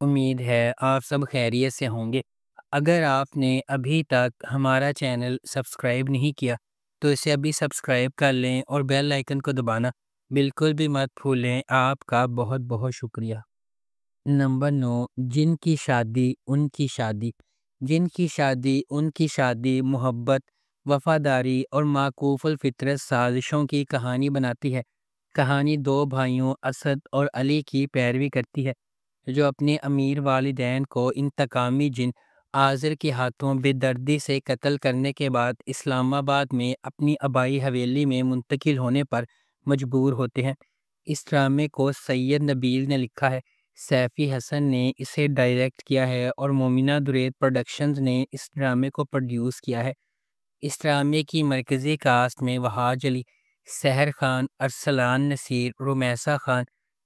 امید ہے آپ سب خیریت سے ہوں گے۔ اگر آپ نے ابھی تک ہمارا چینل سبسکرائب نہیں کیا تو اسے ابھی سبسکرائب کر لیں اور بیل آئکن کو دبانا بالکل بھی مت بھولیں۔ آپ کا بہت بہت شکریہ۔ نمبر 9، جن کی شادی ان کی شادی۔ جن کی شادی ان کی شادی محبت، وفاداری اور معکوف الفطرت سازشوں کی کہانی بناتی ہے۔ کہانی دو بھائیوں اسد اور علی کی پیروی کرتی ہے جو اپنے امیر والدین کو انتقامی جن آزر کے ہاتھوں بے دردی سے قتل کرنے کے بعد اسلام آباد میں اپنی آبائی حویلی میں منتقل ہونے پر مجبور ہوتے ہیں۔ اس ڈرامے کو سید نبیل نے لکھا ہے، سیفی حسن نے اسے ڈائریکٹ کیا ہے اور مومنہ درید پروڈکشنز نے اس ڈرامے کو پروڈیوس کیا ہے۔ اس ڈرامے کی مرکزی کاسٹ میں وہاج علی، سحر خان، ارسلان نصیر، رمیسہ خان،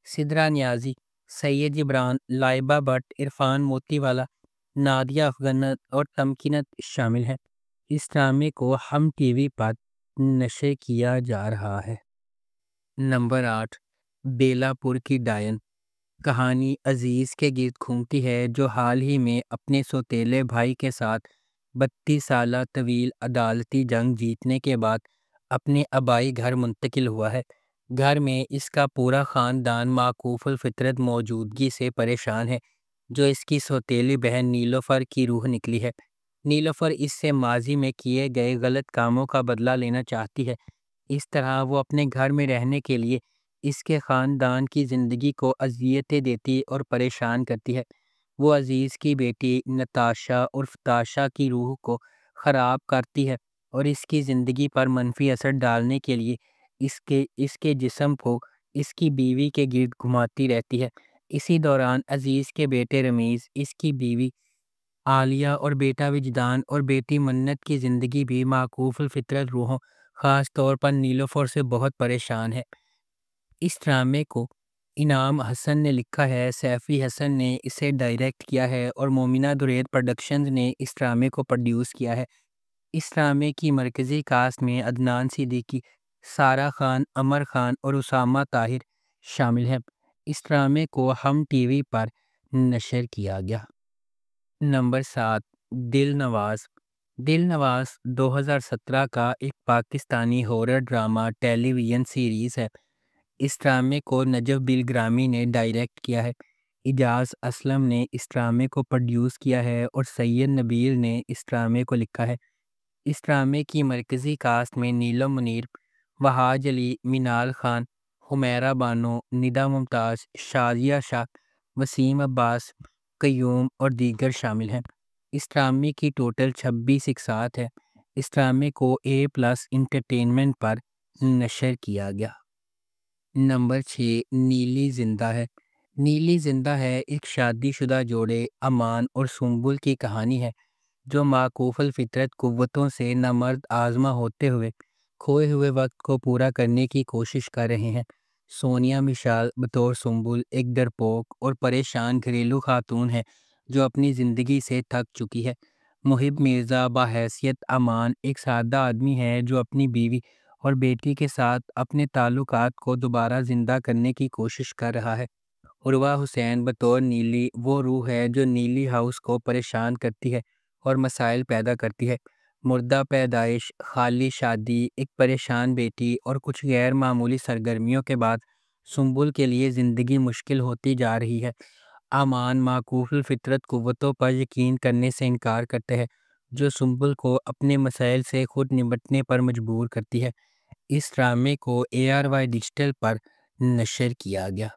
سدرا نیازی، سید جبران، لائبہ بٹ، عرفان موتی والا، نادیہ افغنت اور تمکینت شامل ہیں۔ اس ڈرامے کو ہم ٹی وی پر نشر کیا جا رہا ہے۔ نمبر 8، بیلا پور کی ڈائن۔ کہانی عزیز کے گرد گھومتی ہے جو حال ہی میں اپنے سوتیلے بھائی کے ساتھ 32 سالہ طویل عدالتی جنگ جیتنے کے بعد اپنے آبائی گھر منتقل ہوا ہے۔ گھر میں اس کا پورا خاندان معکوف الفطرت موجودگی سے پریشان ہے جو اس کی سوتیلی بہن نیلوفر کی روح نکلی ہے۔ نیلوفر اس سے ماضی میں کیے گئے غلط کاموں کا بدلہ لینا چاہتی ہے۔ اس طرح وہ اپنے گھر میں رہنے کے لیے اس کے خاندان کی زندگی کو اذیتیں دیتی اور پریشان کرتی ہے۔ وہ عزیز کی بیٹی نتاشا عرف تاشا کی روح کو خراب کرتی ہے اور اس کی زندگی پر منفی اثر ڈالنے کے لیے اس کے جسم کو اس کی بیوی کے گرد گھماتی رہتی ہے۔ اسی دوران عزیز کے بیٹے رمیز، اس کی بیوی عالیہ اور بیٹا وجدان اور بیٹی منت کی زندگی بھی معکوف الفطرت روحوں خاص طور پر نیلوفر سے بہت پریشان ہے۔ اس ڈرامے کو انعام حسن نے لکھا ہے، سیفی حسن نے اسے ڈائریکٹ کیا ہے اور مومنہ درید پروڈکشنز نے اس ڈرامے کو پروڈیوس کیا ہے۔ اس ڈرامے کی مرکزی کاسٹ میں عدنان صدیقی، سارہ خان، عمر خان اور اسامہ طاہر شامل ہیں۔ اس ڈرامے کو ہم ٹی وی پر نشر کیا گیا۔ نمبر 7، دل نواز۔ دل نواز 2017 کا ایک پاکستانی ہورر ڈرامہ ٹیلی ویژن سیریز ہے۔ اس ڈرامے کو نجف بالگرامی نے ڈائریکٹ کیا ہے۔ اجاز اسلم نے اس ڈرامے کو پروڈیوس کیا ہے اور سید نبیل نے اس ڈرامے کو لکھا ہے۔ اس ڈرامے کی مرکزی کاسٹ میں نیلم منیر، وہاج علی، منال خان، حمیرہ بانو، ندا ممتاز، شازیہ شاہ، وسیم عباس، قیوم اور دیگر شامل ہیں۔ اس ڈرامے کی ٹوٹل 26 اقساط ہے۔ اس ڈرامے کو A+ انٹرٹینمنٹ پر نشر کیا گیا۔ نمبر 6، نیلی زندہ ہے۔ نیلی زندہ ہے ایک شادی شدہ جوڑے امان اور سنبل کی کہانی ہے جو معکوف الفطرت قوتوں سے نامرد آزما ہوتے ہوئے کھوئے ہوئے وقت کو پورا کرنے کی کوشش کر رہے ہیں۔ سونیا مشال بطور سنبل ایک ڈرپوک اور پریشان گھریلو خاتون ہے جو اپنی زندگی سے تھک چکی ہے۔ محب مرزا بحیثیت امان ایک سادہ آدمی ہے جو اپنی بیوی اور بیٹی کے ساتھ اپنے تعلقات کو دوبارہ زندہ کرنے کی کوشش کر رہا ہے۔ عروہ حسین بطور نیلی وہ روح ہے جو نیلی ہاؤس کو پریشان کرتی ہے اور مسائل پیدا کرتی ہے۔ مردہ پیدائش، خالی شادی، ایک پریشان بیٹی اور کچھ غیر معمولی سرگرمیوں کے بعد سنبل کے لیے زندگی مشکل ہوتی جا رہی ہے۔ امان معکوف الفطرت قوتوں پر یقین کرنے سے انکار کرتے ہیں جو سنبل کو اپنے مسائل سے خود نمٹنے پر مجبور کرتی ہے۔ اس ڈرامے کو ARY ڈیجیٹل پر نشر کیا گیا۔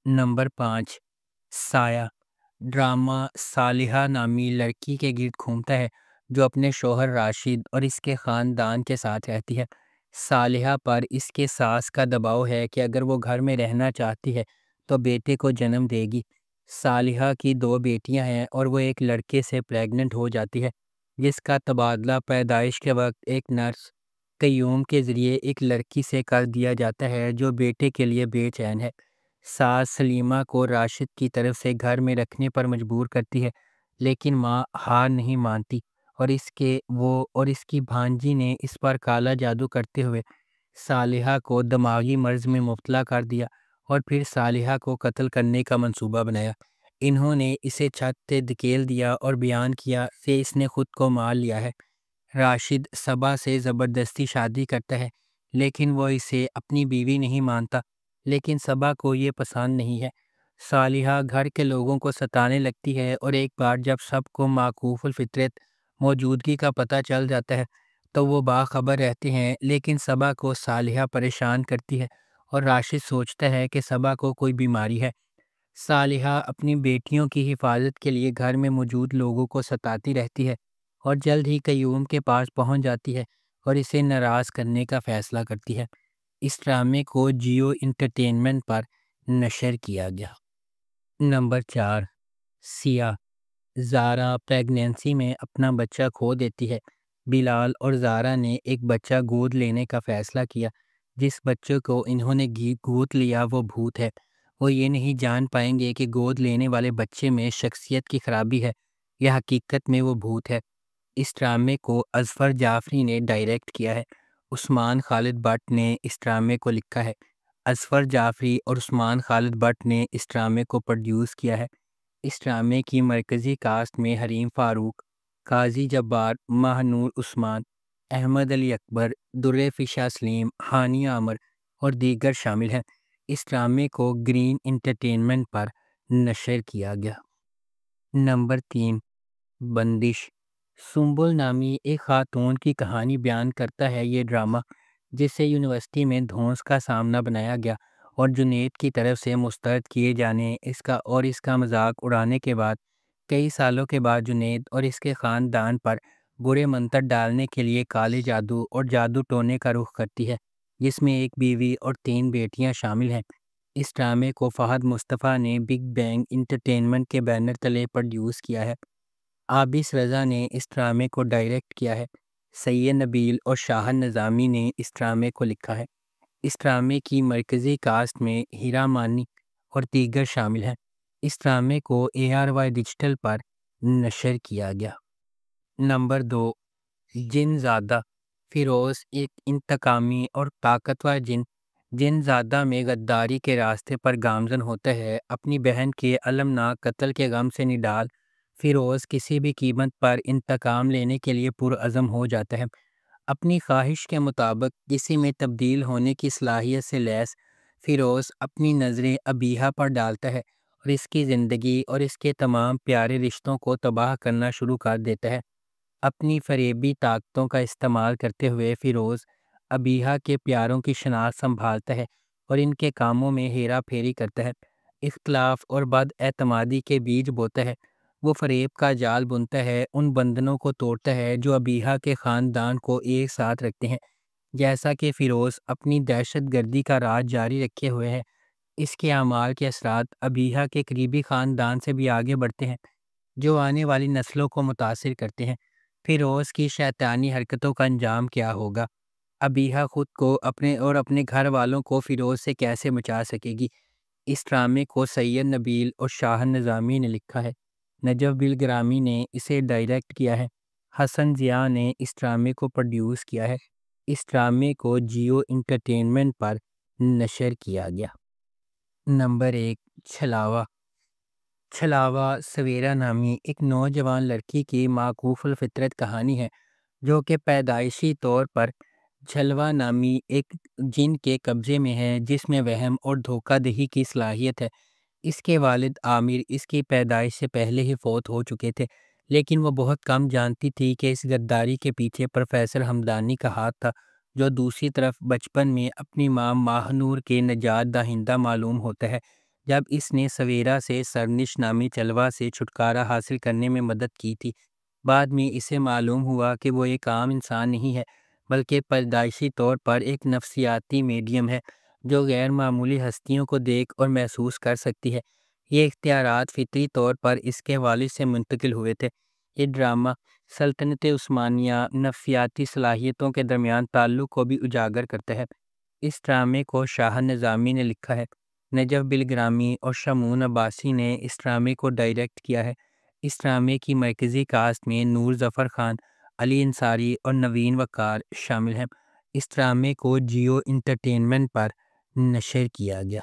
نمبر 5، سایہ۔ ڈرامہ صالحہ نامی لڑکی کے گرد گھومتا ہے جو اپنے شوہر راشد اور اس کے خاندان کے ساتھ رہتی ہے۔ صالحہ پر اس کے ساس کا دباؤ ہے کہ اگر وہ گھر میں رہنا چاہتی ہے تو بیٹے کو جنم دے گی۔ صالحہ کی 2 بیٹیاں ہیں اور وہ ایک لڑکے سے پریگننٹ ہو جاتی ہے جس کا تبادلہ پیدائش کے وقت ایک نرس قیوم کے ذریعے ایک لڑکی سے کر دیا جاتا ہے جو بیٹے کے لیے بے چین ہے۔ ساس سلیمہ کو راشد کی طرف سے گھر میں رکھنے پر مجبور کرتی ہے لیکن ماں ہار نہیں مانتی اور اس کی بھانجی نے اس پر کالا جادو کرتے ہوئے صالحہ کو دماغی مرض میں مبتلا کر دیا اور پھر صالحہ کو قتل کرنے کا منصوبہ بنایا۔ انہوں نے اسے چھت سے دھکیل دیا اور بیان کیا کہ اس نے خود کو مار لیا ہے۔ راشد صبا سے زبردستی شادی کرتا ہے، لیکن وہ اسے اپنی بیوی نہیں مانتا، لیکن صبا کو یہ پسند نہیں ہے۔ صالحہ گھر کے لوگوں کو ستانے لگتی ہے اور ایک بار جب سب کو معکوف الفطرت موجودگی کا پتہ چل جاتا ہے تو وہ باخبر رہتے ہیں، لیکن صبا کو صالحہ پریشان کرتی ہے اور راشد سوچتا ہے کہ صبا کو کوئی بیماری ہے۔ صالحہ اپنی بیٹیوں کی حفاظت کے لیے گھر میں موجود لوگوں کو ستاتی رہتی ہے اور جلد ہی قیوم کے پاس پہنچ جاتی ہے اور اسے ناراض کرنے کا فیصلہ کرتی ہے۔ اس ڈرامے کو جیو انٹرٹینمنٹ پر نشر کیا گیا۔ نمبر 4، سیاہ۔ زارا پریگنینسی میں اپنا بچہ کھو دیتی ہے۔ بلال اور زارا نے ایک بچہ گود لینے کا فیصلہ کیا۔ جس بچے کو انہوں نے گود لیا وہ بھوت ہے۔ وہ یہ نہیں جان پائیں گے کہ گود لینے والے بچے میں شخصیت کی خرابی ہے یا حقیقت میں وہ بھوت ہے۔ اس ڈرامے کو اظفر جعفری نے ڈائریکٹ کیا ہے۔ عثمان خالد بٹ نے اس ڈرامے کو لکھا ہے۔ اظفر جعفری اور عثمان خالد بٹ نے اس ڈرامے کو پروڈیوس کیا ہے۔ اس ڈرامے کی مرکزی کاسٹ میں حریم فاروق، قاضی جبار، ماہ نور عثمان، احمد علی اکبر، در فشاں سلیم، ہانی عامر اور دیگر شامل ہیں۔ اس ڈرامے کو گرین انٹرٹینمنٹ پر نشر کیا گیا۔ نمبر 3، بندش۔ سنبل نامی ایک خاتون کی کہانی بیان کرتا ہے یہ ڈرامہ، جسے یونیورسٹی میں دھونس کا سامنا بنایا گیا اور جنید کی طرف سے مسترد کیے جانے اس کا مذاق اڑانے کے بعد کئی سالوں کے بعد جنید اور اس کے خاندان پر برے منتر ڈالنے کے لیے کالے جادو اور جادو ٹونے کا رخ کرتی ہے، جس میں ایک بیوی اور 3 بیٹیاں شامل ہیں۔ اس ڈرامے کو فہد مصطفیٰ نے بگ بینگ انٹرٹینمنٹ کے بینر تلے پروڈیوس کیا ہے۔ عابس رضا نے اس ڈرامے کو ڈائریکٹ کیا ہے۔ سید نبیل اور شاہد نظامی نے اس ڈرامے کو لکھا ہے۔ اس ڈرامے کی مرکزی کاسٹ میں ہیرا مانی اور دیگر شامل ہیں۔ اس ڈرامے کو ARY ڈیجیٹل پر نشر کیا گیا۔ نمبر 2، جن زادہ۔ فیروز ایک انتقامی اور طاقتور جن زادہ میں غداری کے راستے پر گامزن ہوتا ہے۔ اپنی بہن کے المناک قتل کے غم سے نڈال، فیروز کسی بھی قیمت پر انتقام لینے کے لیے پرعزم ہو جاتا ہے۔ اپنی خواہش کے مطابق کسی میں تبدیل ہونے کی صلاحیت سے لیس فیروز اپنی نظریں ابیہا پر ڈالتا ہے اور اس کی زندگی اور اس کے تمام پیارے رشتوں کو تباہ کرنا شروع کر دیتا ہے۔ اپنی فریبی طاقتوں کا استعمال کرتے ہوئے فیروز ابیہا کے پیاروں کی شناخت سنبھالتا ہے اور ان کے کاموں میں ہیرا پھیری کرتا ہے، اختلاف اور بد اعتمادی کے بیج بوتا ہے۔ وہ فریب کا جال بنتا ہے، ان بندھنوں کو توڑتا ہے جو ابیہا کے خاندان کو ایک ساتھ رکھتے ہیں۔ جیسا کہ فیروز اپنی دہشت گردی کا راز جاری رکھے ہوئے ہے، اس کے اعمال کے اثرات ابیہا کے قریبی خاندان سے بھی آگے بڑھتے ہیں، جو آنے والی نسلوں کو متاثر کرتے ہیں۔ فیروز کی شیطانی حرکتوں کا انجام کیا ہوگا؟ ابیہا خود کو اپنے گھر والوں کو فیروز سے کیسے بچا سکے گی؟ اس ڈرامے کو سید نبیل اور شاہد نظامی نے لکھا ہے۔ نجف بالگرامی نے اسے ڈائریکٹ کیا ہے۔ حسن ضیاء نے اس ڈرامے کو پروڈیوس کیا ہے۔ اس ڈرامے کو جیو انٹرٹینمنٹ پر نشر کیا گیا۔ نمبر 1، چھلاوا۔ چھلاوا سویرا نامی ایک نوجوان لڑکی کی معکوف الفطرت کہانی ہے، جو کہ پیدائشی طور پر چھلوا نامی ایک جن کے قبضے میں ہے، جس میں وہم اور دھوکہ دہی کی صلاحیت ہے۔ اس کے والد عامر اس کی پیدائش سے پہلے ہی فوت ہو چکے تھے، لیکن وہ بہت کم جانتی تھی کہ اس غداری کے پیچھے پروفیسر حمدانی کا ہاتھ تھا، جو دوسری طرف بچپن میں اپنی ماں ماہ نور کے نجات دہندہ معلوم ہوتا ہے۔ جب اس نے سویرا سے سرنش نامی چلوا سے چھٹکارا حاصل کرنے میں مدد کی تھی، بعد میں اسے معلوم ہوا کہ وہ ایک عام انسان نہیں ہے، بلکہ پیدائشی طور پر ایک نفسیاتی میڈیم ہے جو غیر معمولی ہستیوں کو دیکھ اور محسوس کر سکتی ہے۔ یہ اختیارات فطری طور پر اس کے والد سے منتقل ہوئے تھے۔ یہ ڈرامہ سلطنت عثمانیہ نفسیاتی صلاحیتوں کے درمیان تعلق کو بھی اجاگر کرتا ہے۔ اس ڈرامے کو شاہد نظامی نے لکھا ہے۔ نجف بالگرامی اور شمعون عباسی نے اس ڈرامے کو ڈائریکٹ کیا ہے۔ اس ڈرامے کی مرکزی کاسٹ میں نور ظفر خان، علی انصاری اور نوین وقار شامل ہیں۔ اس ڈرامے کو جیو انٹرٹینمنٹ پر نشر کیا گیا۔